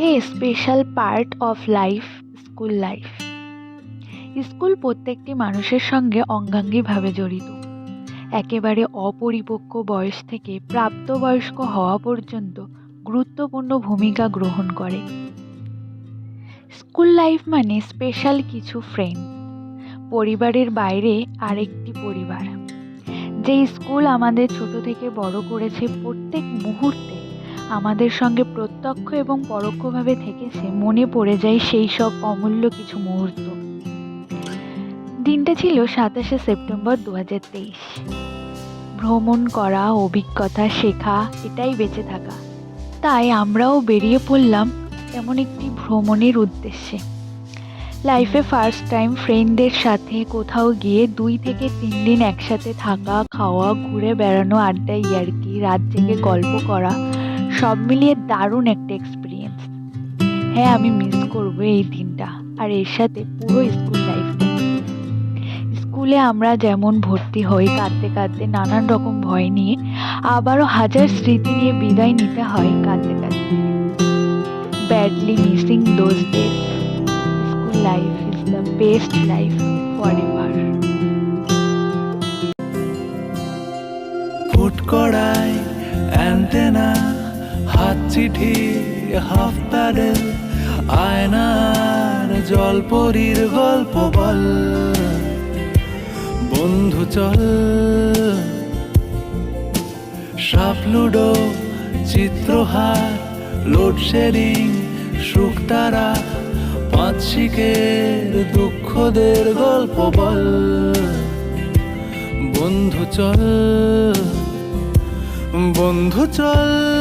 A special part of life, school life. School প্রত্যেকটি মানুষের সঙ্গে অঙ্গাঙ্গিভাবে জড়িত। একেবারে অপরিপক্ক বয়স থেকে প্রাপ্তবয়স্ক হওয়া পর্যন্ত গুরুত্বপূর্ণ ভূমিকা গ্রহণ করে। স্কুল লাইফ মানে স্পেশাল কিছু ফ্রেন্ড, পরিবারের বাইরে আরেকটি পরিবার। যে স্কুল আমাদের ছোট থেকে বড় করেছে, প্রত্যেক মুহূর্তে আমাদের সঙ্গে প্রত্যক্ষ এবং পরোক্ষভাবে থেকেছে, মনে পড়ে যায় সেই সব অমূল্য কিছু মুহূর্ত। দিনটা ছিল 27শে সেপ্টেম্বর 2023। ভ্রমণ করা, অভিজ্ঞতা শেখা, এটাই বেঁচে থাকা। তাই আমরাও বেরিয়ে পড়লাম এমন একটি ভ্রমণের উদ্দেশ্যে। লাইফে ফার্স্ট টাইম ফ্রেন্ডদের সাথে কোথাও গিয়ে 2 থেকে 3 দিন একসাথে থাকা, খাওয়া, ঘুরে বেড়ানো, আড্ডা, ইয়ার্কি, রাত জেগে গল্প করা, সব মিলিয়ে দারুণ একটা এক্সপিরিয়েন্স। হ্যাঁ, আমি মিস করবো এই দিনটা, আর এর সাথে পুরো স্কুল লাইফটা। স্কুলে আমরা যেমন ভর্তি হই কাঁদতে কাঁদতে, নানান রকম ভয় নিয়ে, আবারও হাজার স্মৃতি নিয়ে বিদায় নিতে হয় কাঁদতে কাঁদতে। Badly missing those days. School life is the best life for ever. Foot কড়াই, অ্যান্টেনা, হাত চিঠি, হাফ প্যাডেল, আয়নার জলপরীর গল্প বল। বন্ধু চল, সাপ লুডো, চিত্রহার, লোডশেডিং, শুকতারা, পাঁচশিকের দুঃখদের গল্প বল। বন্ধু চল, বন্ধু চল।